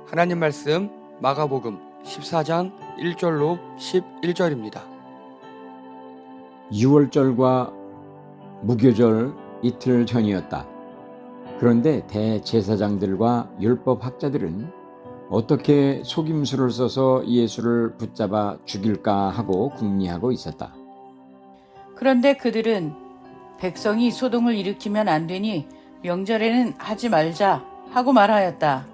하나님 말씀 마가복음 14장 1절로 11절입니다. 6월절과 무교절 이틀 전이었다. 그런데 대제사장들과 율법학자들은 어떻게 속임수를 써서 예수를 붙잡아 죽일까 하고 궁리하고 있었다. 그런데 그들은 백성이 소동을 일으키면 안 되니 명절에는 하지 말자 하고 말하였다.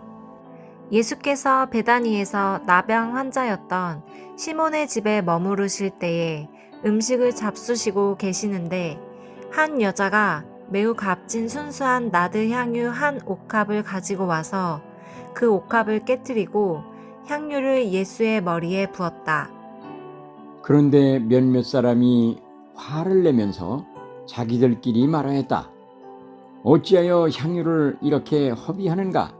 예수께서 베다니에서 나병 환자였던 시몬의 집에 머무르실 때에 음식을 잡수시고 계시는데 한 여자가 매우 값진 순수한 나드 향유 한 옥합을 가지고 와서 그 옥합을 깨뜨리고 향유를 예수의 머리에 부었다. 그런데 몇몇 사람이 화를 내면서 자기들끼리 말하였다. 어찌하여 향유를 이렇게 허비하는가?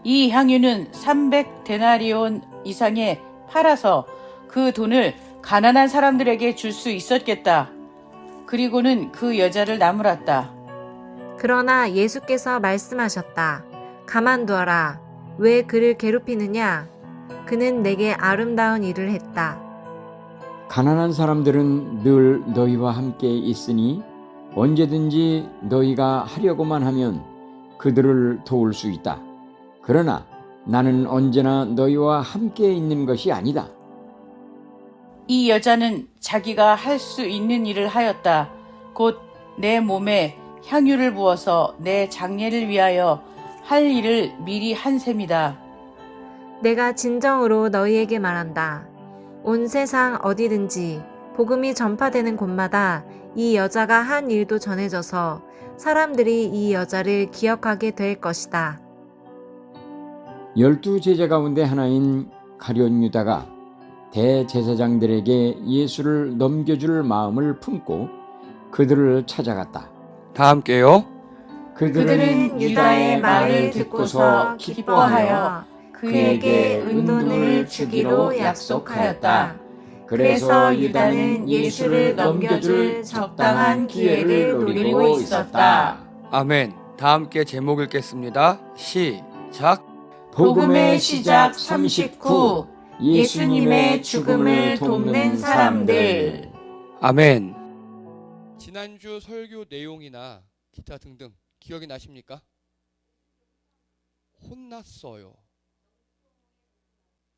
이 향유는 300데나리온 이상에 팔아서 그 돈을 가난한 사람들에게 줄 수 있었겠다. 그리고는 그 여자를 나무랐다. 그러나 예수께서 말씀하셨다. 가만두어라. 왜 그를 괴롭히느냐? 그는 내게 아름다운 일을 했다. 가난한 사람들은 늘 너희와 함께 있으니 언제든지 너희가 하려고만 하면 그들을 도울 수 있다. 그러나 나는 언제나 너희와 함께 있는 것이 아니다. 이 여자는 자기가 할 수 있는 일을 하였다. 곧 내 몸에 향유를 부어서 내 장례를 위하여 할 일을 미리 한 셈이다. 내가 진정으로 너희에게 말한다. 온 세상 어디든지 복음이 전파되는 곳마다 이 여자가 한 일도 전해져서 사람들이 이 여자를 기억하게 될 것이다. 12 제자 가운데 하나인 가룟 유다가 대제사장들에게 예수를 넘겨줄 마음을 품고 그들을 찾아갔다. 다 함께요. 그들은 유다의 말을 듣고서 기뻐하여 그에게 은돈을 주기로 약속하였다. 그래서 유다는 예수를 넘겨줄 적당한 기회를 노리고 있었다. 아멘. 다 함께 제목 읽겠습니다. 시작. 복음의 시작 39. 예수님의 죽음을 돕는 사람들. 아멘. 지난주 설교 내용이나 기타 등등 기억이 나십니까? 혼났어요.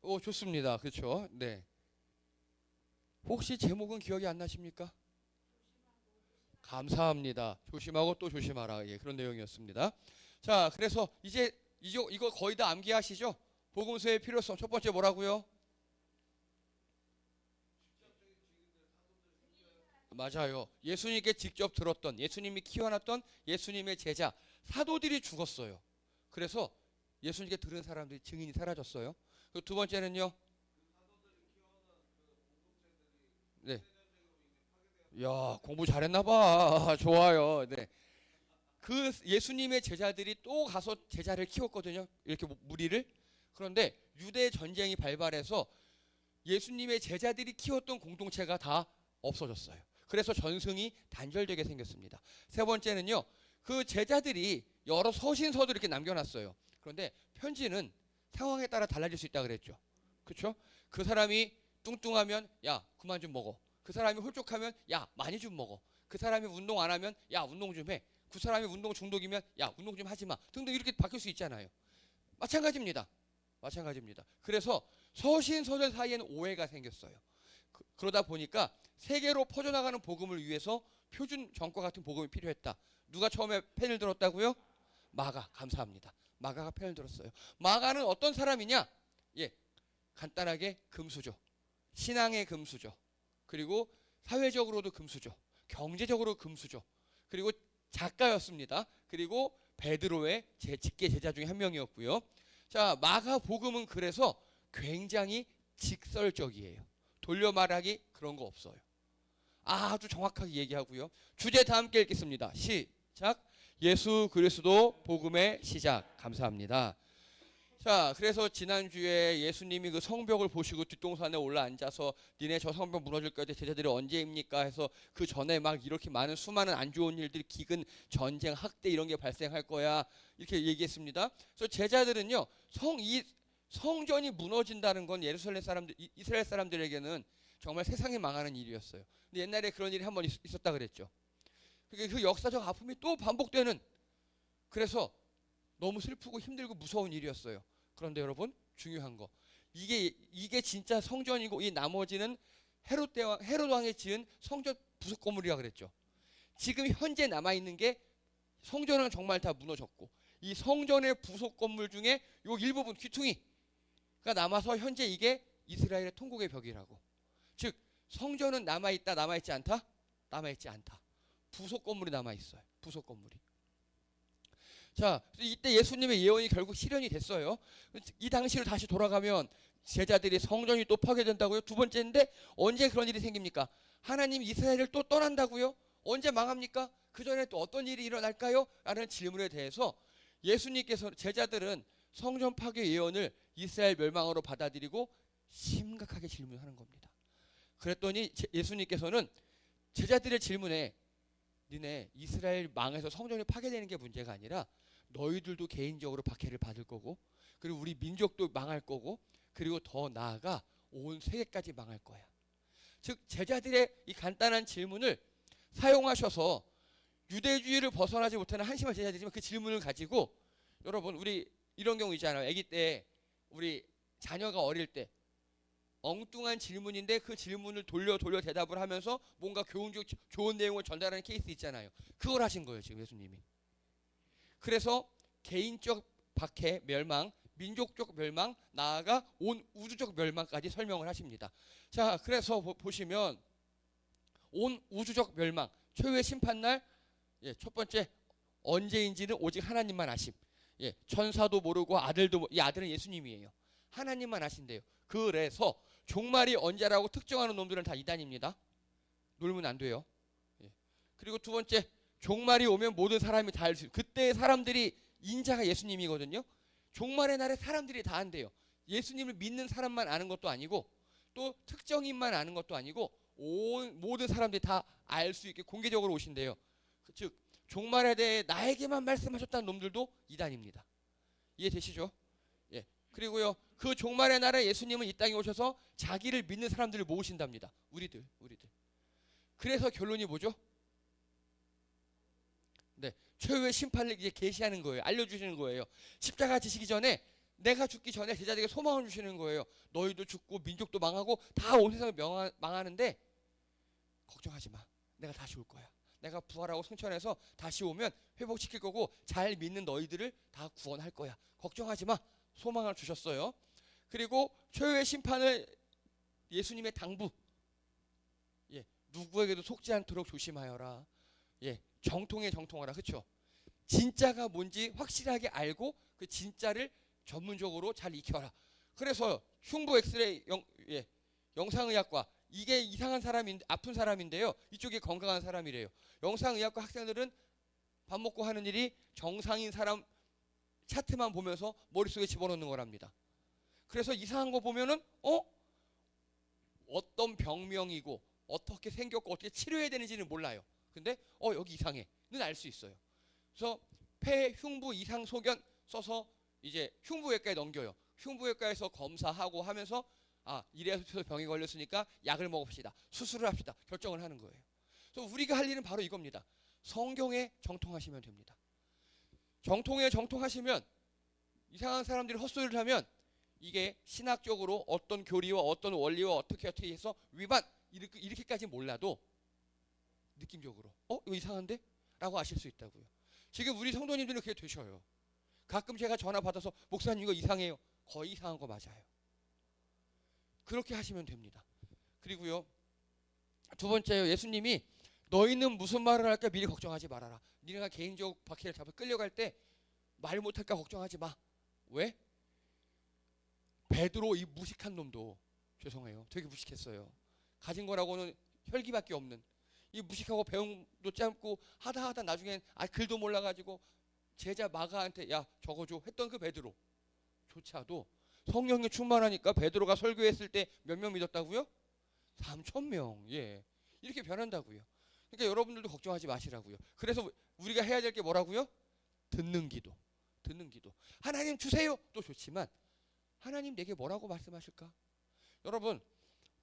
오, 좋습니다. 그렇죠? 네. 혹시 제목은 기억이 안 나십니까? 감사합니다. 조심하고 또 조심하라. 예, 그런 내용이었습니다. 자, 그래서 이제 이거 거의 다 암기하시죠? 복음서의 필요성 첫 번째 뭐라고요? 맞아요. 예수님께 직접 들었던, 예수님이 키워놨던 예수님의 제자 사도들이 죽었어요. 그래서 예수님께 들은 사람들이 증인이 사라졌어요. 그 두 번째는요. 네. 야, 공부 잘했나봐. 좋아요. 네. 그 예수님의 제자들이 또 가서 제자를 키웠거든요. 이렇게 무리를. 그런데 유대 전쟁이 발발해서 예수님의 제자들이 키웠던 공동체가 다 없어졌어요. 그래서 전승이 단절되게 생겼습니다. 세 번째는요. 그 제자들이 여러 서신서도 이렇게 남겨놨어요. 그런데 편지는 상황에 따라 달라질 수 있다 그랬죠. 그렇죠? 그 사람이 뚱뚱하면 야 그만 좀 먹어. 그 사람이 홀쭉하면 야 많이 좀 먹어. 그 사람이 운동 안 하면 야 운동 좀 해. 그 사람이 운동 중독이면 야 운동 좀 하지 마. 등등 이렇게 바뀔 수 있잖아요. 마찬가지입니다. 그래서 서신서절 사이에는 오해가 생겼어요. 그러다 보니까 세계로 퍼져나가는 복음을 위해서 표준 정과 같은 복음이 필요했다. 누가 처음에 펜을 들었다고요? 마가. 감사합니다. 마가가 펜을 들었어요. 마가는 어떤 사람이냐? 예, 간단하게 금수저. 신앙의 금수저. 그리고 사회적으로도 금수저. 경제적으로 금수저. 그리고 작가였습니다. 그리고 베드로의 직계 제자 중에 한 명이었고요. 자, 마가 복음은 그래서 굉장히 직설적이에요. 돌려 말하기 그런 거 없어요. 아주 정확하게 얘기하고요. 주제 다 함께 읽겠습니다. 시작. 예수 그리스도 복음의 시작. 감사합니다. 자, 그래서 지난주에 예수님이 그 성벽을 보시고 뒷동산에 올라앉아서 니네 저 성벽 무너질 거야 제자들이 언제입니까 해서 그 전에 막 이렇게 많은 수많은 안 좋은 일들이 기근, 전쟁, 학대 이런 게 발생할 거야 이렇게 얘기했습니다. 그래서 제자들은요 이 성전이 무너진다는 건 예루살렘 사람들, 이스라엘 사람들에게는 정말 세상이 망하는 일이었어요. 근데 옛날에 그런 일이 한번 있었다 그랬죠. 그 역사적 아픔이 또 반복되는, 그래서 너무 슬프고 힘들고 무서운 일이었어요. 그런데 여러분, 중요한 거, 이게 진짜 성전이고 이 나머지는 헤롯 왕이 지은 성전 부속 건물이라 그랬죠. 지금 현재 남아 있는 게, 성전은 정말 다 무너졌고 이 성전의 부속 건물 중에 요 일부분 귀퉁이가 남아서 현재 이게 이스라엘의 통곡의 벽이라고. 즉 성전은 남아 있다, 남아 있지 않다? 남아 있지 않다. 부속 건물이 남아 있어요. 부속 건물이. 자, 이때 예수님의 예언이 결국 실현이 됐어요. 이 당시로 다시 돌아가면 제자들이 성전이 또 파괴된다고요? 두 번째인데 언제 그런 일이 생깁니까? 하나님 이스라엘을 또 떠난다고요? 언제 망합니까? 그 전에 또 어떤 일이 일어날까요? 라는 질문에 대해서 예수님께서, 제자들은 성전 파괴 예언을 이스라엘 멸망으로 받아들이고 심각하게 질문하는 겁니다. 그랬더니 예수님께서는 제자들의 질문에, 니네 이스라엘 망해서 성전이 파괴되는 게 문제가 아니라 너희들도 개인적으로 박해를 받을 거고, 그리고 우리 민족도 망할 거고, 그리고 더 나아가 온 세계까지 망할 거야. 즉 제자들의 이 간단한 질문을 사용하셔서 유대주의를 벗어나지 못하는 한심한 제자들이지만 그 질문을 가지고, 여러분 우리 이런 경우 있잖아요. 아기 때 우리 자녀가 어릴 때 엉뚱한 질문인데 그 질문을 돌려 대답을 하면서 뭔가 교훈적 좋은 내용을 전달하는 케이스 있잖아요. 그걸 하신 거예요 지금 예수님이. 그래서 개인적 박해, 멸망, 민족적 멸망, 나아가 온 우주적 멸망까지 설명을 하십니다. 자, 그래서 보시면 온 우주적 멸망, 최후의 심판날, 첫 번째 언제인지는 오직 하나님만 아심. 천사도 모르고 아들도, 이 아들은 예수님이에요. 하나님만 아신대요. 그래서 종말이 언제라고 특정하는 놈들은 다 이단입니다. 놀면 안 돼요. 그리고 두 번째, 종말이 오면 모든 사람이 다 알 수, 그때 사람들이 인자가 예수님이거든요. 종말의 날에 사람들이 다 안돼요. 예수님을 믿는 사람만 아는 것도 아니고 또 특정인만 아는 것도 아니고 온 모든 사람들이 다 알 수 있게 공개적으로 오신대요. 즉 종말에 대해 나에게만 말씀하셨다는 놈들도 이단입니다. 이해되시죠? 그리고요, 그 종말의 날에 예수님은 이 땅에 오셔서 자기를 믿는 사람들을 모으신답니다. 우리들. 그래서 결론이 뭐죠? 최후의 심판을 이제 계시하는 거예요. 알려주시는 거예요. 십자가 지시기 전에, 내가 죽기 전에 제자들에게 소망을 주시는 거예요. 너희도 죽고 민족도 망하고 다 온 세상이 망하는데 걱정하지 마. 내가 다시 올 거야. 내가 부활하고 승천해서 다시 오면 회복시킬 거고 잘 믿는 너희들을 다 구원할 거야. 걱정하지 마. 소망을 주셨어요. 그리고 최후의 심판을 예수님의 당부, 누구에게도 속지 않도록 조심하여라. 정통에 정통하라. 그렇죠? 진짜가 뭔지 확실하게 알고 그 진짜를 전문적으로 잘 익혀라. 그래서 흉부 엑스레이 영상의학과, 이게 이상한 아픈 사람인데요, 이쪽이 건강한 사람이래요. 영상의학과 학생들은 밥 먹고 하는 일이 정상인 사람 차트만 보면서 머릿속에 집어넣는 거랍니다. 그래서 이상한 거 보면은 어떤 병명이고 어떻게 생겼고 어떻게 치료해야 되는지는 몰라요. 근데 여기 이상해는 알 수 있어요. 그래서 폐 흉부 이상 소견 써서 이제 흉부외과에 넘겨요. 흉부외과에서 검사하고 하면서 이래서 병이 걸렸으니까 약을 먹읍시다, 수술을 합시다, 결정을 하는 거예요. 그래서 우리가 할 일은 바로 이겁니다. 성경에 정통하시면 됩니다. 정통에 정통하시면, 이상한 사람들이 헛소리를 하면 이게 신학적으로 어떤 교리와 어떤 원리와 어떻게 해서 위반, 이렇게까지 몰라도 느낌적으로 이거 이상한데? 라고 아실 수 있다고요. 지금 우리 성도님들은 그게 되셔요. 가끔 제가 전화 받아서 목사님 이거 이상해요. 거의 이상한 거 맞아요. 그렇게 하시면 됩니다. 그리고요, 두 번째요, 예수님이 너희는 무슨 말을 할까 미리 걱정하지 말아라. 니네가 개인적 박해를 잡아 끌려갈 때 말 못할까 걱정하지 마. 왜? 베드로 이 무식한 놈도, 죄송해요, 되게 무식했어요. 가진 거라고는 혈기밖에 없는 이 무식하고 배움도 짧고 하다 나중엔 글도 몰라가지고 제자 마가한테 야 적어줘 했던 그 베드로조차도 성령에 충만하니까 베드로가 설교했을 때 몇 명 믿었다고요? 3,000명. 이렇게 변한다고요. 그러니까 여러분들도 걱정하지 마시라고요. 그래서 우리가 해야 될 게 뭐라고요? 듣는 기도. 하나님 주세요 또 좋지만 하나님 내게 뭐라고 말씀하실까? 여러분,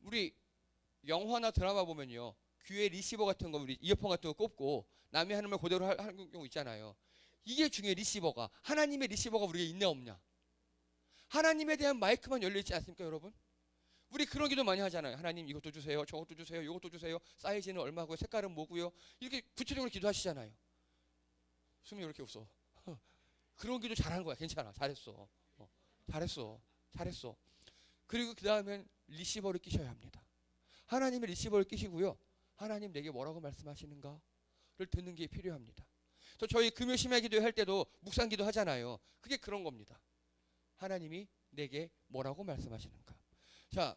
우리 영화나 드라마 보면요, 귀에 리시버 같은 거, 우리 이어폰 같은 거 꼽고 남이 하는 말 그대로 하는 경우 있잖아요. 이게 중요해. 리시버가, 하나님의 리시버가 우리가 있냐 없냐. 하나님에 대한 마이크만 열려있지 않습니까, 여러분? 우리 그런 기도 많이 하잖아요. 하나님 이것도 주세요, 저것도 주세요, 이것도 주세요, 사이즈는 얼마고요, 색깔은 뭐고요, 이렇게 구체적으로 기도하시잖아요. 숨이 왜 이렇게 없어? 그런 기도 잘하는 거야. 괜찮아, 잘했어. 잘했어. 그리고 그 다음엔 리시버를 끼셔야 합니다. 하나님의 리시버를 끼시고요, 하나님 내게 뭐라고 말씀하시는가를 듣는 게 필요합니다. 저희 금요 심야 기도할 때도 묵상 기도 하잖아요. 그게 그런 겁니다. 하나님이 내게 뭐라고 말씀하시는가. 자,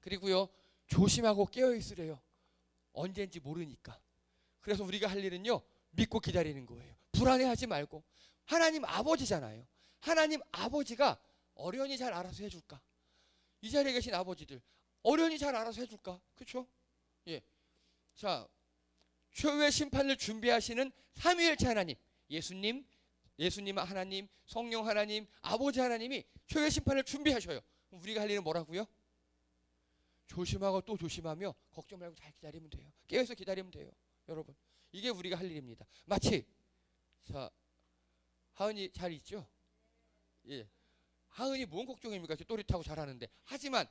그리고요, 조심하고 깨어 있으래요. 언제인지 모르니까. 그래서 우리가 할 일은요, 믿고 기다리는 거예요. 불안해하지 말고. 하나님 아버지잖아요. 하나님 아버지가 어련히 잘 알아서 해줄까? 이 자리에 계신 아버지들 어련히 잘 알아서 해줄까? 그렇죠? 예. 자, 최후의 심판을 준비하시는 삼위일체 하나님, 예수님 하나님, 성령 하나님, 아버지 하나님이 최후의 심판을 준비하셔요. 우리가 할 일은 뭐라고요? 조심하고 또 조심하며 걱정 말고 잘 기다리면 돼요. 깨어서 기다리면 돼요. 여러분, 이게 우리가 할 일입니다. 마치, 자, 하은이 잘 있죠? 예. 하은이 뭔 걱정입니까? 또릿하고 잘하는데. 하지만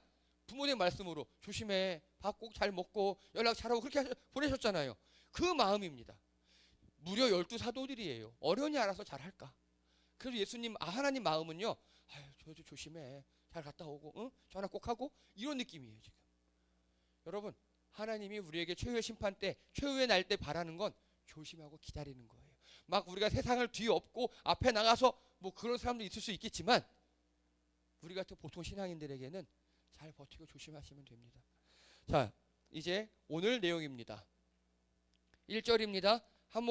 부모님 말씀으로 조심해, 밥 꼭 잘 먹고 연락 잘하고 그렇게 보내셨잖아요. 그 마음입니다. 무려 12 사도들이에요. 어련히 알아서 잘할까? 그래서 예수님, 하나님 마음은요, 아유, 저 조심해, 잘 갔다 오고, 응? 전화 꼭 하고, 이런 느낌이에요 지금. 여러분, 하나님이 우리에게 최후의 심판 때, 최후의 날 때 바라는 건 조심하고 기다리는 거예요. 막 우리가 세상을 뒤엎고 앞에 나가서 뭐 그런 사람도 있을 수 있겠지만, 우리 같은 보통 신앙인들에게는 잘 버티고 조심하시면 됩니다. 자, 이제 오늘 내용입니다. 1절입니다. 한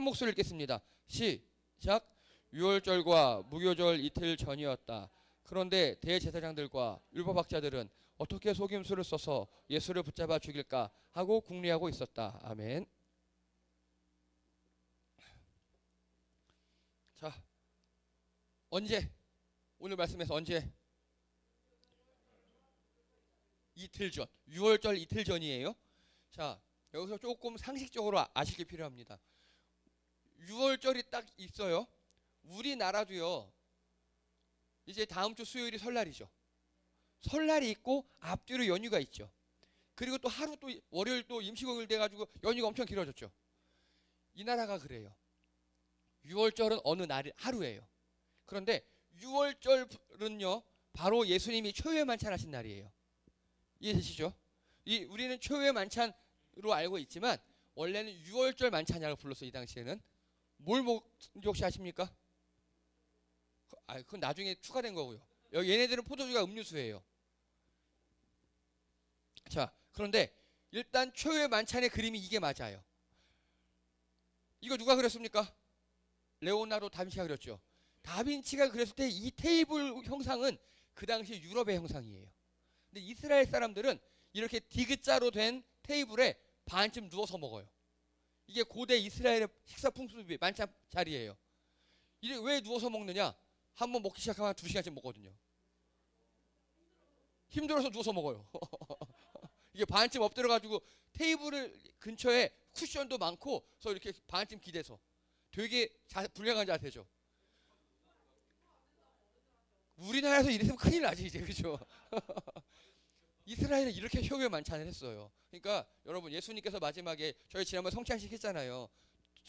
목소리 읽겠습니다. 시작. 유월절과 무교절 이틀 전이었다. 그런데 대제사장들과 율법학자들은 어떻게 속임수를 써서 예수를 붙잡아 죽일까 하고 궁리하고 있었다. 아멘. 자, 언제? 오늘 말씀에서 언제? 이틀 전, 6월절 이틀 전이에요. 자, 여기서 조금 상식적으로 아실 게 필요합니다. 6월절이 딱 있어요. 우리나라도요, 이제 다음 주 수요일이 설날이죠. 설날이 있고 앞뒤로 연휴가 있죠. 그리고 또 하루, 또 월요일 또 임시공휴일 돼가지고 연휴가 엄청 길어졌죠. 이 나라가 그래요. 6월절은 어느 날 하루예요. 그런데 6월절은요, 바로 예수님이 초유의 만찬하신 날이에요. 이해되시죠? 우리는 초유의 만찬으로 알고 있지만 원래는 6월절 만찬이라고 불렀어요. 이 당시에는. 뭘 먹는지 혹시 아십니까? 그건 나중에 추가된 거고요. 얘네들은 포도주가 음료수예요. 자, 그런데 일단 초유의 만찬의 그림이 이게 맞아요. 이거 누가 그렸습니까? 레오나르도 다빈치가 그렸죠. 다빈치가 그렸을 때 이 테이블 형상은 그 당시 유럽의 형상이에요. 근데 이스라엘 사람들은 이렇게 디귿자로 된 테이블에 반쯤 누워서 먹어요. 이게 고대 이스라엘의 식사 풍습이 만찬 자리예요. 이게 왜 누워서 먹느냐? 한번 먹기 시작하면 2시간씩 먹거든요. 힘들어서 누워서 먹어요. 이게 반쯤 엎드려가지고 테이블 근처에 쿠션도 많고, 그래서 이렇게 반쯤 기대서 되게 불량한 자세죠. 우리나라에서 이랬으면 큰일 나지 이제, 그죠? 이스라엘은 이렇게 효의 만찬을 했어요. 그러니까 여러분, 예수님께서 마지막에 저희 지난번 성찬식 했잖아요.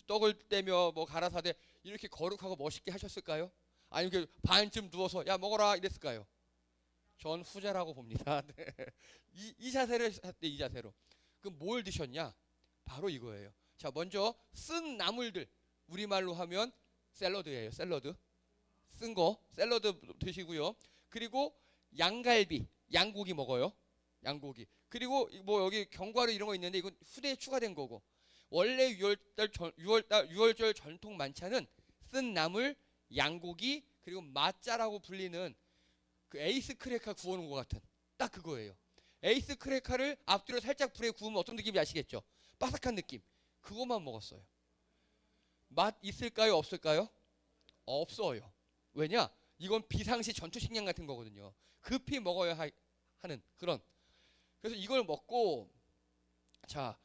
떡을 떼며 뭐 가라사대 이렇게 거룩하고 멋있게 하셨을까요? 아니면 이렇게 반쯤 누워서 야 먹어라 이랬을까요? 전 후자라고 봅니다. 네. 이 자세를 했대, 이 자세로. 그럼 뭘 드셨냐? 바로 이거예요. 자, 먼저 쓴 나물들, 우리말로 하면 샐러드예요. 샐러드. 쓴 거 샐러드 드시고요. 그리고 양갈비, 양고기 먹어요. 양고기. 그리고 뭐 여기 견과류 이런 거 있는데 이건 후대에 추가된 거고. 원래 6월절 전통 만찬은 쓴 나물, 양고기, 그리고 맛자라고 불리는 그 에이스 크래커 구워놓은 것 같은 딱 그거예요. 에이스 크래커를 앞뒤로 살짝 불에 구우면 어떤 느낌인지 아시겠죠? 바삭한 느낌. 그것만 먹었어요. 맛 있을까요? 없을까요? 없어요. 왜냐? 이건 비상시 전투식량 같은 거거든요. 급히 먹어야 하는 그런. 그래서 이걸 먹고 자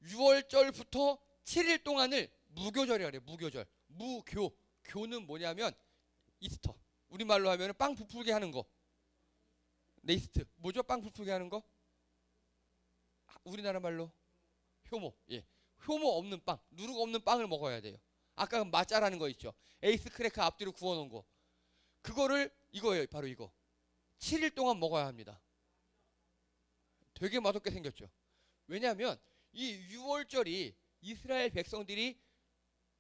6월절부터 7일 동안을 무교절이라 그래요. 무교절. 교는 뭐냐면 이스터. 우리말로 하면 빵 부풀게 하는 거. 네이스트. 뭐죠? 빵 부풀게 하는 거? 우리나라 말로 효모. 예. 효모 없는 빵, 누룩 없는 빵을 먹어야 돼요. 아까 마짜라는 거 있죠. 에이스 크래커 앞뒤로 구워놓은 거. 그거를 이거예요. 바로 이거. 7일 동안 먹어야 합니다. 되게 맛없게 생겼죠. 왜냐하면 이 6월절이 이스라엘 백성들이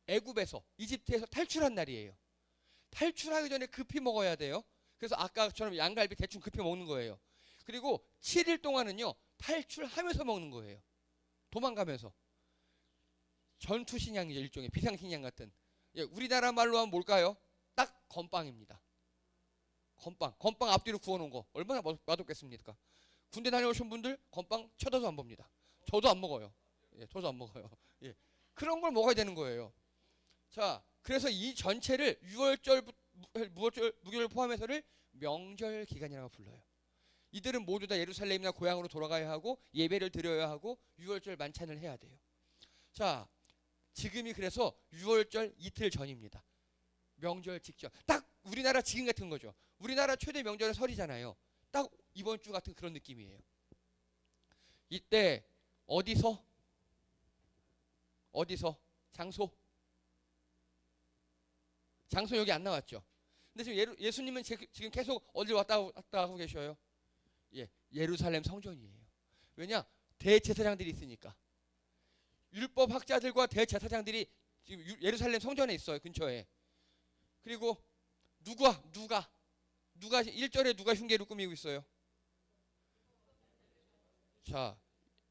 애굽에서 이집트에서 탈출한 날이에요. 탈출하기 전에 급히 먹어야 돼요. 그래서 아까처럼 양갈비 대충 급히 먹는 거예요. 그리고 7일 동안은요 탈출하면서 먹는 거예요. 도망가면서. 전투식량이죠. 일종의 비상식량 같은. 예, 우리나라 말로 하면 뭘까요? 딱 건빵입니다. 건빵 앞뒤로 구워놓은 거 얼마나 맛없겠습니까? 군대 다녀오신 분들 건빵 쳐다도 안 봅니다. 저도 안 먹어요. 예, 저도 안 먹어요. 예, 그런 걸 먹어야 되는 거예요. 자, 그래서 이 전체를 6월절, 무교절 포함해서를 명절 기간이라고 불러요. 이들은 모두 다 예루살렘이나 고향으로 돌아가야 하고 예배를 드려야 하고 6월절 만찬을 해야 돼요. 자, 지금이 그래서 6월절 이틀 전입니다. 명절 직전. 딱 우리나라 지금 같은 거죠. 우리나라 최대 명절은 설이잖아요. 딱 이번 주 같은 그런 느낌이에요. 이때 어디서 장소 여기 안 나왔죠. 근데 지금 예수님은 지금 계속 어딜 왔다 하고 계셔요. 예, 예루살렘 성전이에요. 왜냐? 대제사장들이 있으니까. 율법 학자들과 대제사장들이 지금 예루살렘 성전에 있어요. 근처에. 그리고 누가 1절에 누가 흉계를 꾸미고 있어요? 자,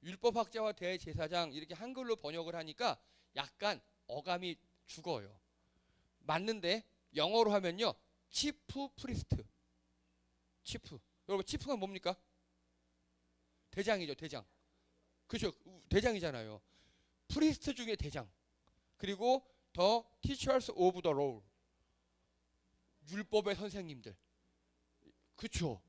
율법 학자와 대제사장 이렇게 한글로 번역을 하니까 약간 어감이 죽어요. 맞는데 영어로 하면요. 치프 프리스트. 치프. 여러분 치프가 뭡니까? 대장이죠. 대장. 그렇죠. 대장이잖아요. 프리스트 중에 대장. 그리고 더 teachers of the law. 율법의 선생님들. 그렇죠.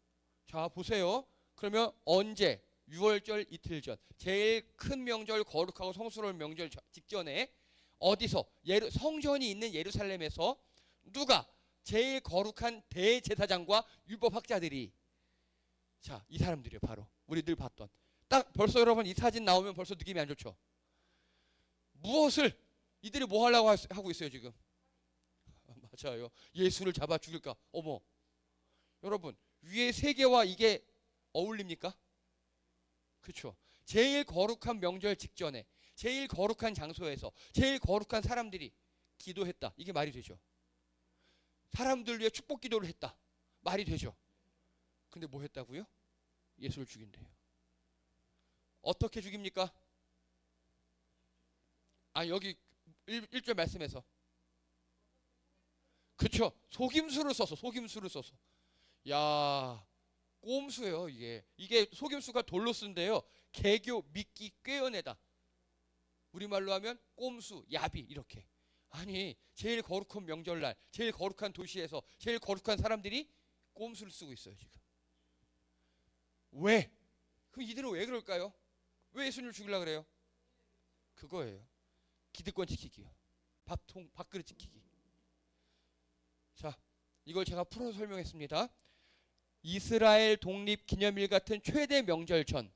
자, 보세요. 그러면 언제? 6월절 이틀 전. 제일 큰 명절, 거룩하고 성스러운 명절 직전에 어디서? 성전이 있는 예루살렘에서 누가? 제일 거룩한 대제사장과 율법학자들이. 자, 이 사람들이요. 바로 우리 늘 봤던. 딱 벌써 여러분 이 사진 나오면 벌써 느낌이 안 좋죠. 무엇을 이들이 뭐 하려고 하고 있어요 지금? 맞아요. 예수를 잡아 죽일까? 어머. 여러분 위에 세 개와 이게 어울립니까? 그렇죠. 제일 거룩한 명절 직전에 제일 거룩한 장소에서 제일 거룩한 사람들이 기도했다. 이게 말이 되죠. 사람들 위해 축복 기도를 했다. 말이 되죠. 근데 뭐 했다고요? 예수를 죽인대요. 어떻게 죽입니까? 아, 여기 1절 말씀에서. 그쵸. 속임수를 써서. 야, 꼼수예요 이게. 이게 속임수가 돌로 쓴데요. 개교, 믿기, 꾀어내다. 우리말로 하면 꼼수, 야비 이렇게. 아니 제일 거룩한 명절날 제일 거룩한 도시에서 제일 거룩한 사람들이 꼼수를 쓰고 있어요 지금. 왜? 그럼 이들은 왜 그럴까요? 왜 예수님을 죽이려고 그래요? 그거예요. 기득권 지키기요. 밥그릇 지키기. 자, 이걸 제가 풀어서 설명했습니다. 이스라엘 독립 기념일 같은 최대 명절 전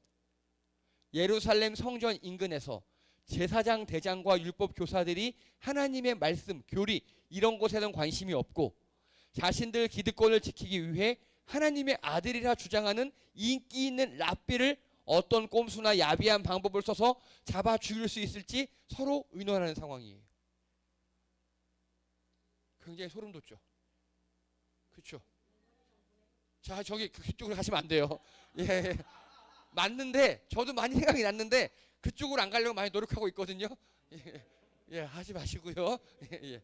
예루살렘 성전 인근에서 제사장 대장과 율법 교사들이 하나님의 말씀, 교리 이런 것에는 관심이 없고 자신들 기득권을 지키기 위해 하나님의 아들이라 주장하는 인기 있는 랍비를 어떤 꼼수나 야비한 방법을 써서 잡아 죽일 수 있을지 서로 의논하는 상황이에요. 굉장히 소름 돋죠. 그렇죠. 자, 저기 그쪽으로 가시면 안 돼요. 예, 맞는데 저도 많이 생각이 났는데 그쪽으로 안 가려고 많이 노력하고 있거든요. 예, 하지 마시고요. 예.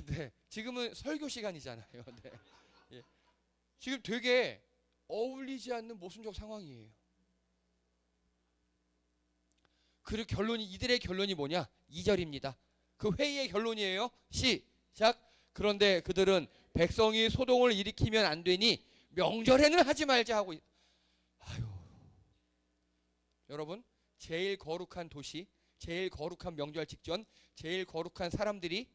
네, 지금은 설교 시간이잖아요. 네. 예. 지금 되게 어울리지 않는 모순적 상황이에요. 그리고 이들의 결론이 뭐냐? 2절입니다. 그 회의의 결론이에요. 시작. 그런데 그들은 백성이 소동을 일으키면 안 되니 명절에는 하지 말자 하고 아유. 여러분, 제일 거룩한 도시, 제일 거룩한 명절 직전, 제일 거룩한 사람들이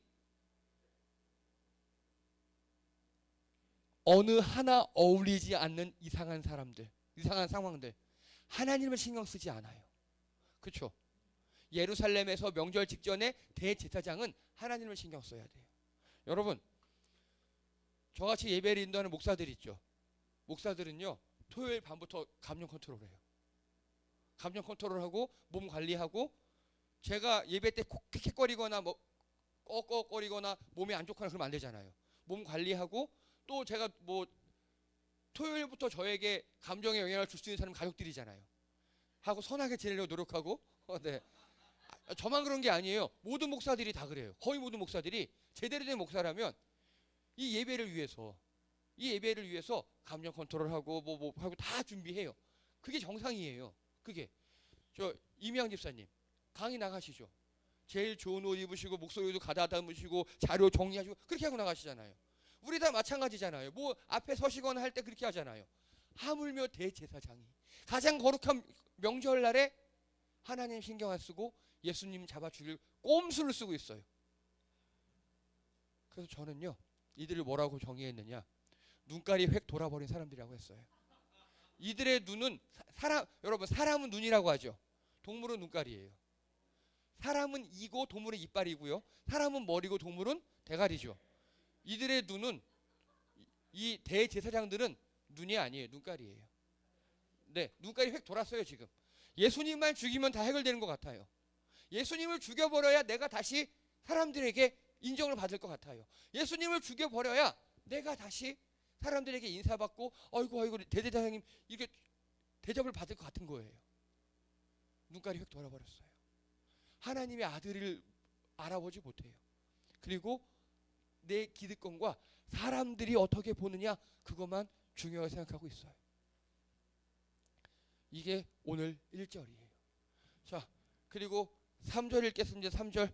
어느 하나 어울리지 않는 이상한 사람들, 이상한 상황들, 하나님을 신경 쓰지 않아요. 그렇죠? 예루살렘에서 명절 직전에 대제사장은 하나님을 신경 써야 돼요. 여러분, 저같이 예배를 인도하는 목사들 있죠. 목사들은요, 토요일 밤부터 감정 컨트롤해요. 감정 컨트롤하고 몸 관리하고, 제가 예배 때 킥킥거리거나 뭐 꺽꺽거리거나 몸이 안 좋거나 그러면 안 되잖아요. 몸 관리하고, 또 제가 뭐 토요일부터 저에게 감정에 영향을 줄 수 있는 사람 가족들이잖아요. 하고 선하게 지내려고 노력하고. 네. 저만 그런 게 아니에요. 모든 목사들이 다 그래요. 거의 모든 목사들이 제대로 된 목사라면 이 예배를 위해서 감정 컨트롤하고 뭐 하고 다 준비해요. 그게 정상이에요. 그게 저 이미양 집사님 강의 나가시죠. 제일 좋은 옷 입으시고 목소리도 가다듬으시고 자료 정리하시고 그렇게 하고 나가시잖아요. 우리 다 마찬가지잖아요. 뭐 앞에 서시거나 할 때 그렇게 하잖아요. 하물며 대제사장이 가장 거룩한 명절날에 하나님 신경 안 쓰고 예수님 잡아 죽일 꼼수를 쓰고 있어요. 그래서 저는요, 이들을 뭐라고 정의했느냐, 눈깔이 획 돌아버린 사람들이라고 했어요. 이들의 눈은 여러분, 사람은 눈이라고 하죠. 동물은 눈깔이에요. 사람은 이고 동물은 이빨이고요. 사람은 머리고 동물은 대가리죠. 이들의 눈은, 이 대제사장들은 눈이 아니에요. 눈깔이에요. 네, 눈깔이 획 돌았어요. 지금 예수님만 죽이면 다 해결되는 것 같아요. 예수님을 죽여버려야 내가 다시 사람들에게 인정을 받을 것 같아요. 예수님을 죽여버려야 내가 다시 사람들에게 인사받고 아이고 대제사장님 이게 대접을 받을 것 같은 거예요. 눈깔이 획 돌아버렸어요. 하나님의 아들을 알아보지 못해요. 그리고 내 기득권과 사람들이 어떻게 보느냐, 그것만 중요하게 생각하고 있어요. 이게 오늘 1절이에요. 자, 그리고 3절 읽겠습니다. 3절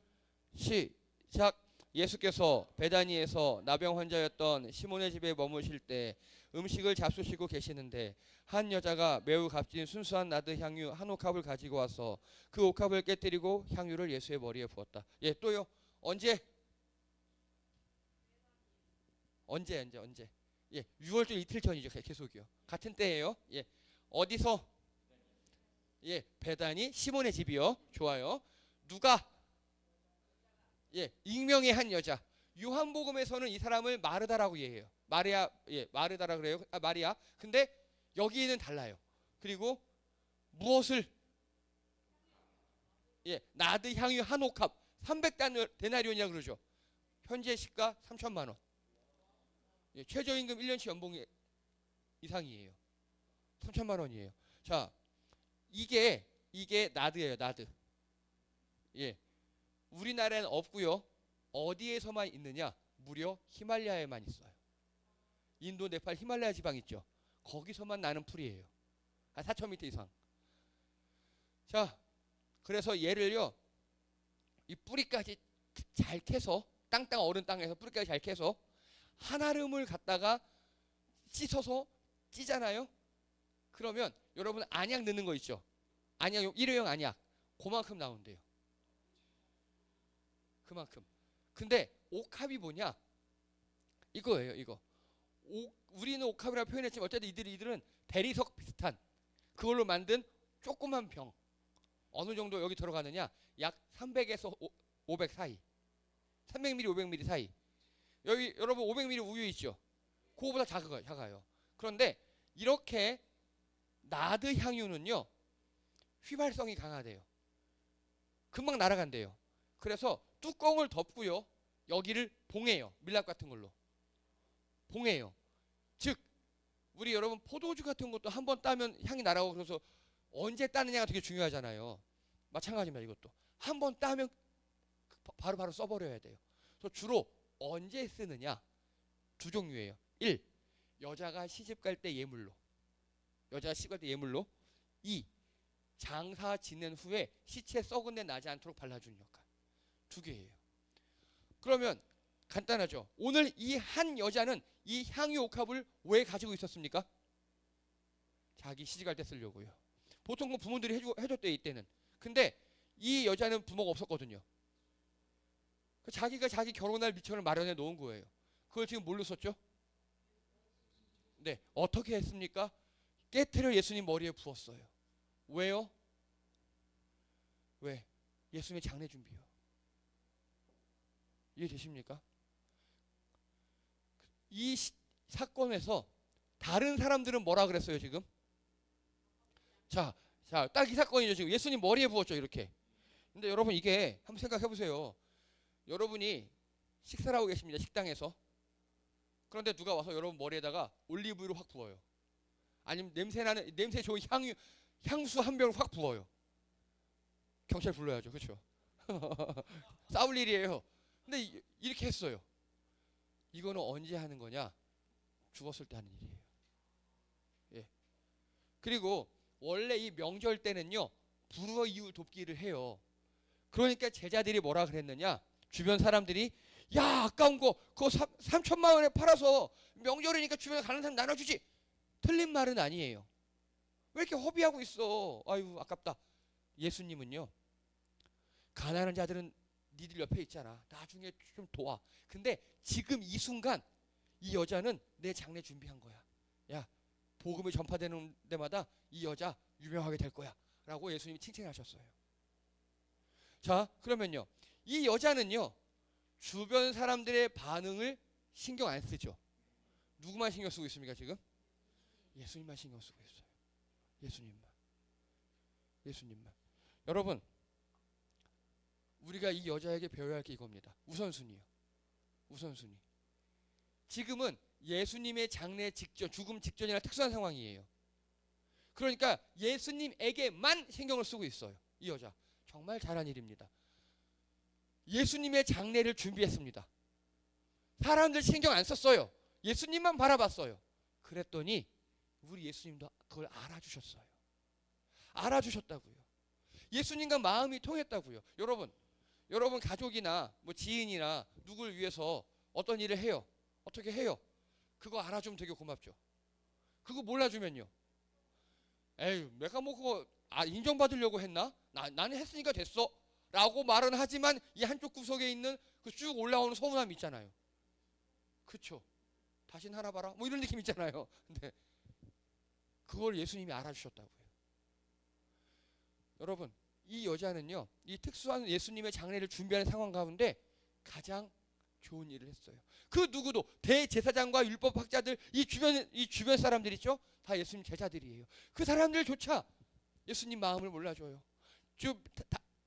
시작. 예수께서 베다니에서 나병 환자였던 시몬의 집에 머무실 때 음식을 잡수시고 계시는데 한 여자가 매우 값진 순수한 나드 향유 한 옥합을 가지고 와서 그 옥합을 깨뜨리고 향유를 예수의 머리에 부었다. 예, 또요. 언제? 예, 6월절 이틀 전이죠. 계속이요. 같은 때예요. 예, 어디서? 예, 베다니 시몬의 집이요. 좋아요. 누가? 예, 익명의 한 여자. 요한복음에서는 이 사람을 마르다라고 얘기해요. 마리아, 예, 마르다라 그래요. 마리아. 근데 여기는 달라요. 그리고 무엇을? 예, 나드 향유 한 옥합 300데나리온이라고 그러죠. 현재 시가 3천만 원. 예, 최저임금 1년치 연봉 이상이에요. 3천만 원이에요. 자, 이게 나드예요. 나드. 예, 우리나라에는 없고요. 어디에서만 있느냐? 무려 히말라야에만 있어요. 인도, 네팔, 히말라야 지방 있죠. 거기서만 나는 풀이에요. 한 4,000m 이상. 자, 그래서 얘를요, 이 뿌리까지 잘 캐서 땅 어른 땅에서 뿌리까지 잘 캐서 한아름을 갖다가 씻어서 찌잖아요. 그러면 여러분 안약 넣는 거 있죠. 안약, 일회용 안약. 그만큼 나온대요. 그만큼. 근데 옥합이 뭐냐? 이거예요. 이거. 우리는 옥합이라고 표현했지만 어쨌든 이들은 대리석 비슷한 그걸로 만든 조그만 병. 어느 정도 여기 들어가느냐? 약 300에서 500 사이. 300ml, 500ml 사이. 여기 여러분 500ml 우유 있죠? 그거보다 작아요. 그런데 이렇게 나드 향유는요, 휘발성이 강하대요. 금방 날아간대요. 그래서 뚜껑을 덮고요, 여기를 봉해요. 밀랍 같은 걸로 봉해요. 즉 우리 여러분 포도주 같은 것도 한번 따면 향이 날아오고, 그래서 언제 따느냐가 되게 중요하잖아요. 마찬가지입니다. 이것도 한번 따면 바로 써버려야 돼요. 그래서 주로 언제 쓰느냐? 두 종류예요. 1. 여자가 시집 갈 때 예물로. 2. 장사 지낸 후에 시체 썩은 데 나지 않도록 발라주는 역할. 두 개예요. 그러면 간단하죠. 오늘 이 한 여자는 이 향유 옥합을 왜 가지고 있었습니까? 자기 시집갈 때 쓰려고요. 보통 그 부모들이 해줬대 이때는. 근데 이 여자는 부모가 없었거든요. 자기가 자기 결혼할 미천을 마련해 놓은 거예요. 그걸 지금 뭘로 썼죠? 네, 어떻게 했습니까? 깨트려 예수님 머리에 부었어요. 왜요? 왜? 예수님의 장례 준비요. 이해되십니까? 이 사건에서 다른 사람들은 뭐라 그랬어요 지금? 자, 딱 이 사건이죠 지금. 예수님 머리에 부었죠 이렇게. 근데 여러분 이게 한번 생각해 보세요. 여러분이 식사를 하고 계십니다 식당에서. 그런데 누가 와서 여러분 머리에다가 올리브유를 확 부어요. 아니면 냄새 좋은 향수 한 병을 확 부어요. 경찰 불러야죠, 그렇죠? 싸울 일이에요. 근데 이렇게 했어요. 이거는 언제 하는 거냐? 죽었을 때 하는 일이에요. 예. 그리고 원래 이 명절 때는요 불우 이웃 돕기를 해요. 그러니까 제자들이 뭐라 그랬느냐? 주변 사람들이 야 아까운 거 그거 3천만 원에 팔아서 명절이니까 주변에 가는 사람 나눠주지. 틀린 말은 아니에요. 왜 이렇게 허비하고 있어? 아유 아깝다. 예수님은요 가난한 자들은 니들 옆에 있잖아. 나중에 좀 도와. 근데 지금 이 순간 이 여자는 내 장례 준비한 거야. 야 복음이 전파되는 데마다 이 여자 유명하게 될 거야 라고 예수님이 칭찬하셨어요. 자 그러면요 이 여자는요 주변 사람들의 반응을 신경 안 쓰죠. 누구만 신경 쓰고 있습니까 지금? 예수님만 신경 쓰고 있어요. 예수님만. 여러분 우리가 이 여자에게 배워야 할 게 이겁니다. 우선순위요. 지금은 예수님의 장례 직전, 죽음 직전이라 특수한 상황이에요. 그러니까 예수님에게만 신경을 쓰고 있어요. 이 여자 정말 잘한 일입니다. 예수님의 장례를 준비했습니다. 사람들 신경 안 썼어요. 예수님만 바라봤어요. 그랬더니 우리 예수님도 그걸 알아주셨어요. 알아주셨다고요. 예수님과 마음이 통했다고요. 여러분 가족이나 뭐 지인이나 누굴 위해서 어떤 일을 해요. 어떻게 해요? 그거 알아주면 되게 고맙죠. 그거 몰라주면요. 에휴 내가 뭐 그거 인정받으려고 했나? 나는 했으니까 됐어 라고 말은 하지만 이 한쪽 구석에 있는 그 쭉 올라오는 서운함이 있잖아요. 그쵸? 다신 하나 봐라 뭐 이런 느낌 있잖아요. 근데 그걸 예수님이 알아주셨다고요. 여러분 이 여자는요 이 특수한 예수님의 장례를 준비하는 상황 가운데 가장 좋은 일을 했어요. 그 누구도 대제사장과 율법학자들 이 주변 사람들 있죠? 다 예수님 제자들이에요. 그 사람들조차 예수님 마음을 몰라줘요.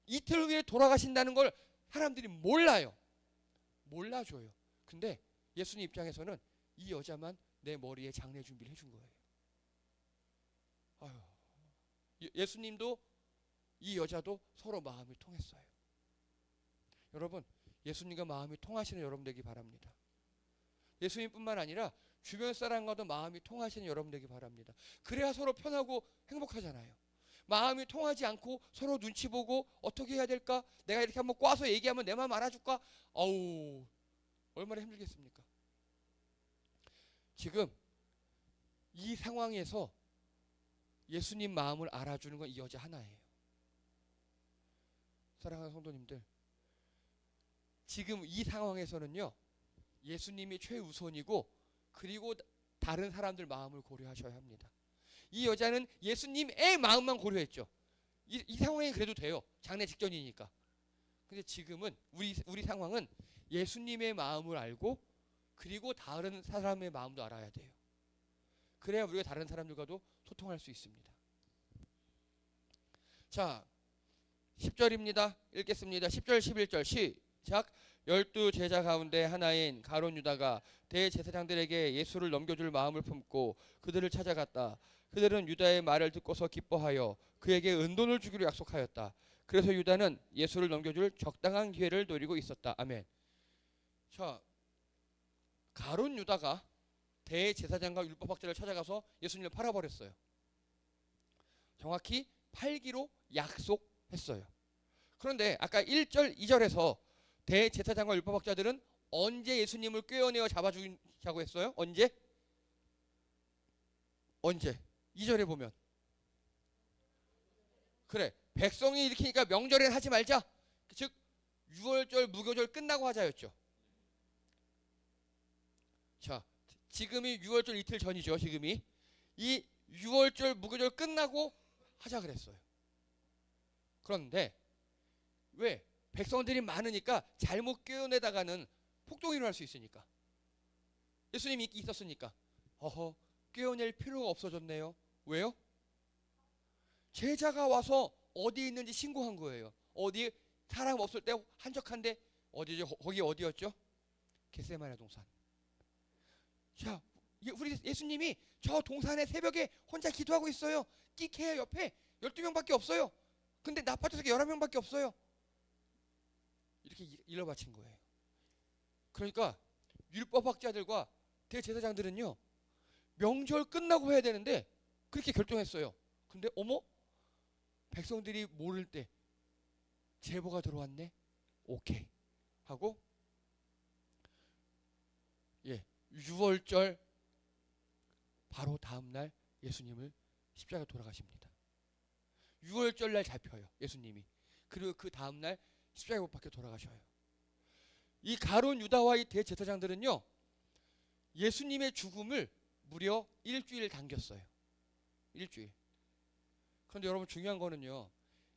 이틀 후에 돌아가신다는 걸 사람들이 몰라줘요. 근데 예수님 입장에서는 이 여자만 내 머리에 장례 준비를 해준 거예요. 아유, 예수님도 이 여자도 서로 마음이 통했어요. 여러분 예수님과 마음이 통하시는 여러분 되기 바랍니다. 예수님뿐만 아니라 주변 사람과도 마음이 통하시는 여러분 되기 바랍니다. 그래야 서로 편하고 행복하잖아요. 마음이 통하지 않고 서로 눈치 보고 어떻게 해야 될까? 내가 이렇게 한번 꽈서 얘기하면 내 마음 알아줄까? 어우 얼마나 힘들겠습니까? 지금 이 상황에서 예수님 마음을 알아주는 건 이 여자 하나예요. 사랑하는 성도님들 지금 이 상황에서는요 예수님이 최우선이고 그리고 다른 사람들 마음을 고려하셔야 합니다. 이 여자는 예수님의 마음만 고려했죠. 이 상황에 그래도 돼요. 장례 직전이니까. 근데 지금은 우리 상황은 예수님의 마음을 알고 그리고 다른 사람의 마음도 알아야 돼요. 그래야 우리가 다른 사람들과도 소통할 수 있습니다. 자 10절입니다. 읽겠습니다. 10절 11절 시작. 12제자 가운데 하나인 가룟 유다가 대제사장들에게 예수를 넘겨줄 마음을 품고 그들을 찾아갔다. 그들은 유다의 말을 듣고서 기뻐하여 그에게 은돈을 주기로 약속하였다. 그래서 유다는 예수를 넘겨줄 적당한 기회를 노리고 있었다. 아멘. 자, 가룟 유다가 대제사장과 율법학자를 찾아가서 예수님을 팔아버렸어요. 정확히 팔기로 약속했어요. 그런데 아까 1절 2절에서 대제사장과 율법학자들은 언제 예수님을 꿰어내어 잡아 죽이자고 했어요? 언제? 2절에 보면 그래, 백성이 일으키니까 명절엔 하지 말자. 즉 유월절 무교절 끝나고 하자였죠. 자, 지금이 유월절 이틀 전이죠. 지금이 이 유월절 무교절 끝나고 하자 그랬어요. 그런데 왜? 백성들이 많으니까 잘못 꿰어내다가는 폭동이 일어날 수 있으니까. 예수님이 있었으니까 꿰어낼 필요가 없어졌네요. 왜요? 제자가 와서 어디 있는지 신고한 거예요. 어디 사람 없을 때 한적한데 어디죠? 거기 어디였죠? 겟세마네 동산. 자, 우리 예수님이 저 동산의 새벽에 혼자 기도하고 있어요. 끼케야 옆에 12명밖에 없어요. 근데 나빠져서 11명밖에 없어요. 이렇게 일러 바친 거예요. 그러니까 율법학자들과 대제사장들은요, 명절 끝나고 해야 되는데 그렇게 결정했어요. 근데 어머, 백성들이 모를 때 제보가 들어왔네. 오케이 하고 유월절 바로 다음 날 예수님을 십자가 돌아가십니다. 유월절 날 잡혀요, 예수님이. 그리고 그 다음 날 십자가 못 박혀 돌아가셔요. 이 가룟 유다와 이 대제사장들은요, 예수님의 죽음을 무려 일주일 당겼어요. 일주일. 그런데 여러분 중요한 거는요,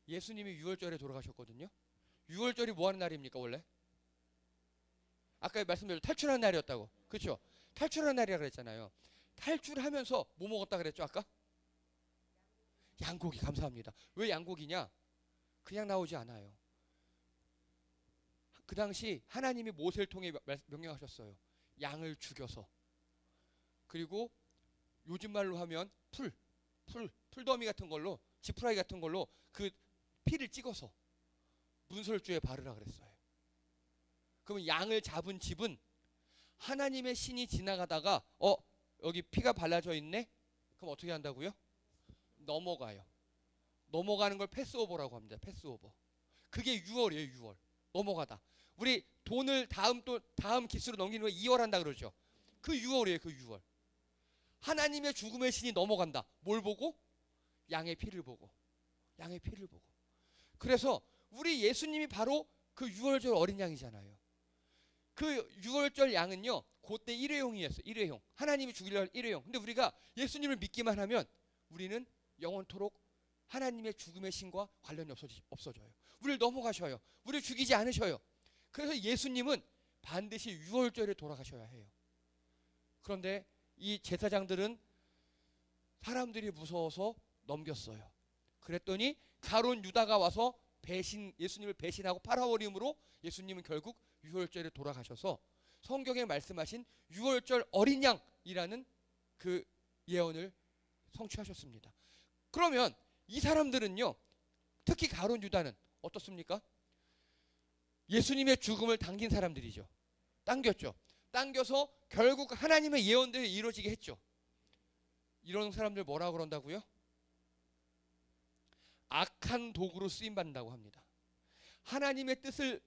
예수님이 유월절에 돌아가셨거든요. 유월절이 뭐 하는 날입니까 원래? 아까 말씀드렸죠, 탈출하는 날이었다고. 그렇죠? 탈출하는 날이라 그랬잖아요. 탈출하면서 뭐 먹었다 그랬죠 아까? 양고기. 감사합니다. 왜 양고기냐? 그냥 나오지 않아요. 그 당시 하나님이 모세를 통해 명령하셨어요. 양을 죽여서, 그리고 요즘 말로 하면 풀더미 같은 걸로, 지푸라기 같은 걸로 그 피를 찍어서 문설주에 바르라 그랬어요. 그러면 양을 잡은 집은 하나님의 신이 지나가다가 여기 피가 발라져 있네? 그럼 어떻게 한다고요? 넘어가요. 넘어가는 걸 패스오버라고 합니다. 패스오버. 그게 6월이에요. 6월. 넘어가다. 우리 돈을 다음 기수로 넘기는 거 2월 한다 그러죠. 그 6월이에요. 그 6월. 하나님의 죽음의 신이 넘어간다. 뭘 보고? 양의 피를 보고. 양의 피를 보고. 그래서 우리 예수님이 바로 그 6월절 어린 양이잖아요. 그 6월절 양은요, 그때 일회용이었어요. 일회용. 하나님이 죽이려 할 일회용. 근데 우리가 예수님을 믿기만 하면 우리는 영원토록 하나님의 죽음의 신과 관련이 없어져요. 우리를 넘어가셔요. 우리를 죽이지 않으셔요. 그래서 예수님은 반드시 6월절에 돌아가셔야 해요. 그런데 이 제사장들은 사람들이 무서워서 넘겼어요. 그랬더니 가룟 유다가 와서 예수님을 배신하고 팔아버림으로 예수님은 결국 6월절에 돌아가셔서 성경에 말씀하신 6월절 어린 양이라는 그 예언을 성취하셨습니다. 그러면 이 사람들은요, 특히 가룟 유다는 어떻습니까? 예수님의 죽음을 당긴 사람들이죠. 당겼죠. 당겨서 결국 하나님의 예언대로 이루어지게 했죠. 이런 사람들 뭐라고 그런다고요? 악한 도구로 쓰임받는다고 합니다. 하나님의 뜻을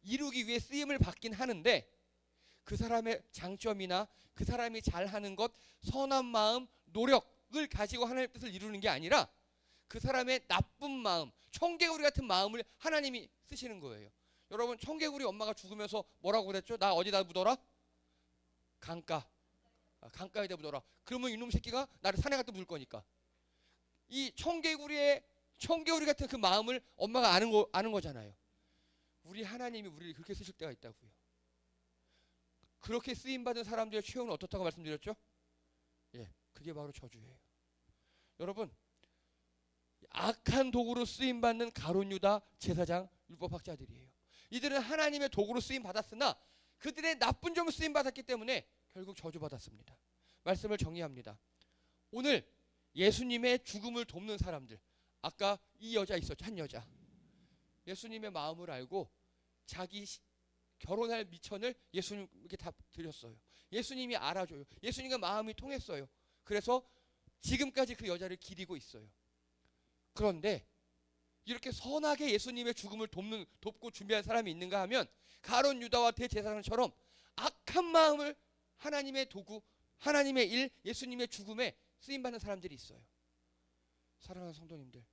이루기 위해 쓰임을 받긴 하는데 그 사람의 장점이나 그 사람이 잘하는 것, 선한 마음, 노력을 가지고 하나님의 뜻을 이루는 게 아니라 그 사람의 나쁜 마음, 청개구리 같은 마음을 하나님이 쓰시는 거예요. 여러분, 청개구리 엄마가 죽으면서 뭐라고 그랬죠? 나 어디다 묻어라? 강가에다 묻어라. 그러면 이놈 새끼가 나를 산에 갖다 묻을 거니까. 이 청개구리 같은 그 마음을 엄마가 아는 거잖아요. 우리 하나님이 우리를 그렇게 쓰실 때가 있다고요. 그렇게 쓰임받은 사람들의 최후는 어떻다고 말씀드렸죠? 그게 바로 저주예요. 여러분, 악한 도구로 쓰임받는 가룟 유다 제사장 율법학자들이에요. 이들은 하나님의 도구로 쓰임받았으나 그들의 나쁜 점을 쓰임받았기 때문에 결국 저주받았습니다. 말씀을 정리합니다. 오늘 예수님의 죽음을 돕는 사람들, 아까 이 여자 있었죠. 한 여자. 예수님의 마음을 알고 자기 결혼할 미천을 예수님께 다 드렸어요. 예수님이 알아줘요. 예수님과 마음이 통했어요. 그래서 지금까지 그 여자를 기리고 있어요. 그런데 이렇게 선하게 예수님의 죽음을 돕고 준비한 사람이 있는가 하면 가룟 유다와 대제사장처럼 악한 마음을 하나님의 도구, 하나님의 일, 예수님의 죽음에 쓰임받는 사람들이 있어요. 사랑하는 성도님들,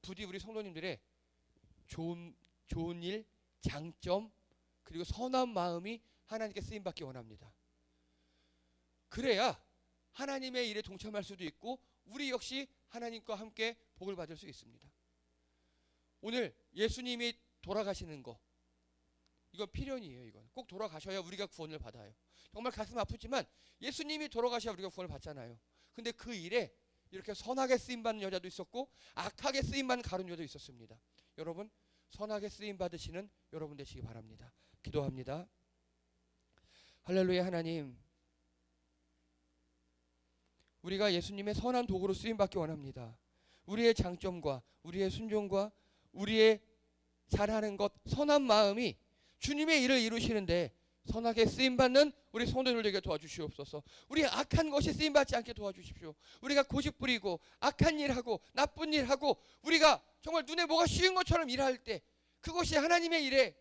부디 우리 성도님들의 좋은 일, 장점, 그리고 선한 마음이 하나님께 쓰임받기 원합니다. 그래야 하나님의 일에 동참할 수도 있고 우리 역시 하나님과 함께 복을 받을 수 있습니다. 오늘 예수님이 돌아가시는 거, 이건 필연이에요. 이건 꼭 돌아가셔야 우리가 구원을 받아요. 정말 가슴 아프지만 예수님이 돌아가셔야 우리가 구원을 받잖아요. 근데 그 일에 이렇게 선하게 쓰임받는 여자도 있었고 악하게 쓰임받는 가룟 여자도 있었습니다. 여러분, 선하게 쓰임받으시는 여러분 되시기 바랍니다. 기도합니다. 할렐루야. 하나님, 우리가 예수님의 선한 도구로 쓰임받기 원합니다. 우리의 장점과 우리의 순종과 우리의 잘하는 것, 선한 마음이 주님의 일을 이루시는데 선하게 쓰임받는 우리 성도들 되게 도와주시옵소서. 우리 악한 것이 쓰임받지 않게 도와주십시오. 우리가 고집 부리고 악한 일하고 나쁜 일하고 우리가 정말 눈에 뭐가 쉬운 것처럼 일할 때 그것이 하나님의 일에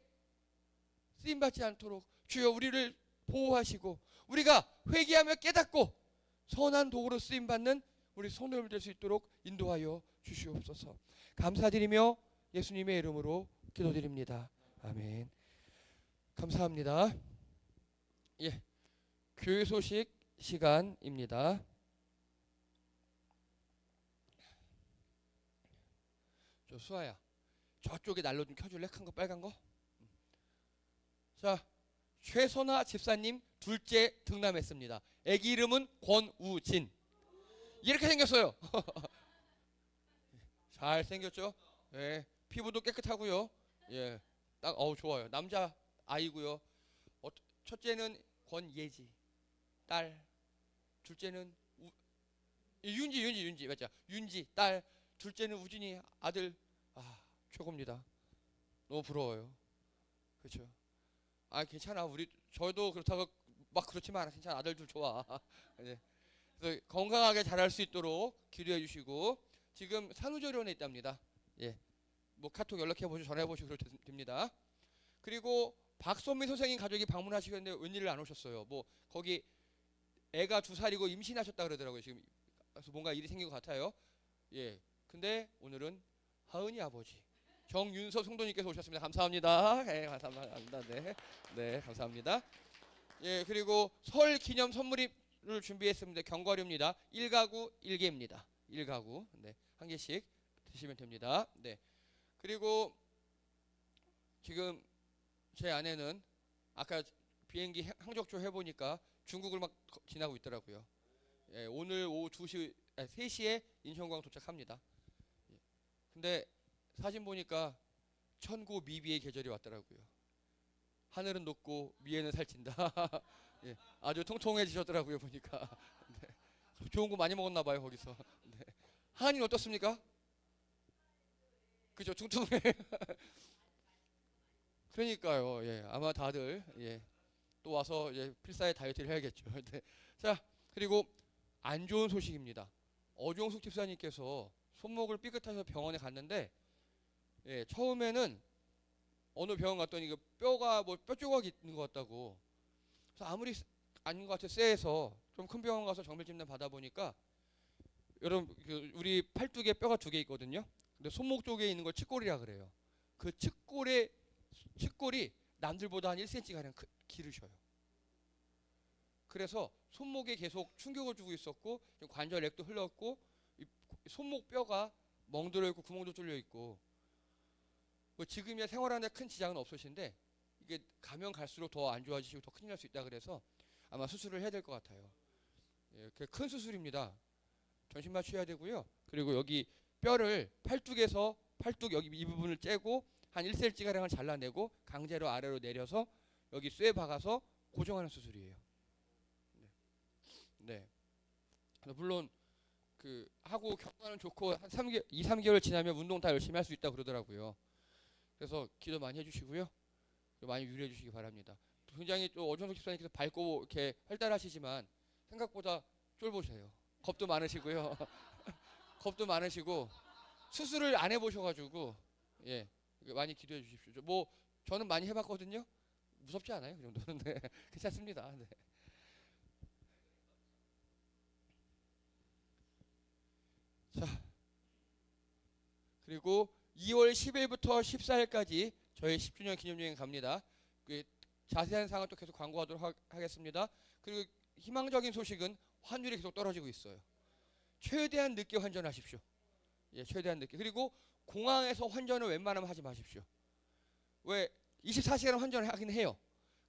쓰임받지 않도록 주여 우리를 보호하시고 우리가 회개하며 깨닫고 선한 도구로 쓰임받는 우리 성도들 될 수 있도록 인도하여 주시옵소서. 감사드리며 예수님의 이름으로 기도드립니다. 아멘. 감사합니다. 예, 교회 소식 시간입니다. 저 수아야, 저쪽에 난로 좀 켜줄래? 큰 거, 빨간 거. 자, 최선화 집사님 둘째 등남했습니다. 아기 이름은 권우진. 이렇게 생겼어요. 잘 생겼죠? 예, 피부도 깨끗하고요. 예, 딱 좋아요. 남자 아이고요. 첫째는 권예지 딸, 둘째는 윤지 맞죠? 윤지 딸, 둘째는 우진이 아들. 최고입니다. 너무 부러워요. 그렇죠? 괜찮아. 저도 그렇다고 막 그렇지만 괜찮아. 아들들 좋아. 네. 그래서 건강하게 자랄 수 있도록 기도해 주시고 지금 산후조리원에 있답니다. 예, 뭐 카톡 연락해 보시고 전화해 보시고 그러면 됩니다. 그리고 박선미 선생님 가족이 방문하시겠는데 웬일을 안 오셨어요. 뭐 거기 애가 2살이고 임신하셨다 그러더라고요. 지금 그래서 뭔가 일이 생긴 것 같아요. 예, 근데 오늘은 하은이 아버지 정윤서 성도님께서 오셨습니다. 감사합니다. 네, 감사합니다. 네, 네, 감사합니다. 예, 그리고 설 기념 선물을 준비했습니다. 견과류입니다. 1가구 1개입니다. 1가구 네, 한 개씩 드시면 됩니다. 네, 그리고 지금 제 아내는 아까 비행기 항적조 해보니까 중국을 막 지나고 있더라고요. 예, 오늘 오후 3시에 인천공항 도착합니다. 예, 근데 사진 보니까 천고 미비의 계절이 왔더라고요. 하늘은 높고 미에는 살찐다. 예, 아주 통통해지셨더라고요 보니까. 네, 좋은 거 많이 먹었나 봐요 거기서. 네. 하은이는 어떻습니까? 그죠, 퉁퉁해. 그러니까요. 예, 아마 다들 또 와서 필사의 다이어트를 해야겠죠. 네. 자, 그리고 안 좋은 소식입니다. 어종숙 집사님께서 손목을 삐끗해서 병원에 갔는데 처음에는 어느 병원 갔더니 그 뼈가 뼈 조각이 있는 것 같다고. 그래서 아무리 아닌 것 같아 쎄해서 좀 큰 병원 가서 정밀 진단 받아보니까 여러분 우리 팔뚝에 뼈가 2개 있거든요. 근데 손목 쪽에 있는 걸 측골이라 그래요. 그 측골이 남들보다 한 1cm 가량 길으셔요. 그래서 손목에 계속 충격을 주고 있었고 관절액도 흘렀고 손목 뼈가 멍들어 있고 구멍도 뚫려 있고 지금이야 생활하는데 큰 지장은 없으신데 이게 가면 갈수록 더 안 좋아지시고 더 큰일 날 수 있다 그래서 아마 수술을 해야 될 것 같아요. 예, 큰 수술입니다. 전신 마취해야 되고요. 그리고 여기 뼈를 팔뚝에서 팔뚝 여기 이 부분을 째고 한 1cm 가량을 잘라내고 강제로 아래로 내려서 여기 쇠 박아서 고정하는 수술이에요. 네. 물론 하고 경과는 좋고 한 2-3개월 지나면 운동 다 열심히 할 수 있다 그러더라고요. 그래서 기도 많이 해주시고요. 많이 유의해 주시기 바랍니다. 굉장히 또 어종석 집사님께서 밝고 이렇게 활달하시지만 생각보다 쫄보세요. 겁도 많으시고요. 겁도 많으시고 수술을 안 해보셔가지고 많이 기도해 주십시오. 뭐 저는 많이 해봤거든요. 무섭지 않아요? 그 정도는. 네. 괜찮습니다. 네. 자, 그리고 2월 10일부터 14일까지 저희 10주년 기념여행 갑니다. 그 자세한 사항은 또 계속 광고하도록 하겠습니다. 그리고 희망적인 소식은 환율이 계속 떨어지고 있어요. 최대한 늦게 환전하십시오. 예, 최대한 늦게. 그리고 공항에서 환전을 웬만하면 하지 마십시오. 왜 24시간 환전을 하긴 해요.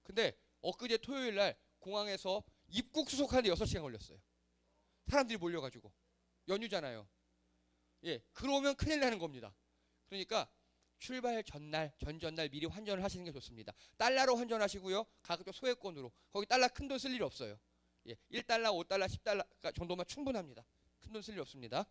근데 엊그제 토요일 날 공항에서 입국 수속하는데 6시간 걸렸어요. 사람들이 몰려가지고. 연휴잖아요. 예, 그러면 큰일 나는 겁니다. 그러니까 출발 전날, 전전날 미리 환전을 하시는 게 좋습니다. 달러로 환전하시고요. 가급적 소액권으로. 거기 달러 큰 돈 쓸 일 없어요. 예, 1달러, 5달러, 10달러 정도만 충분합니다. 큰 돈 쓸 일 없습니다.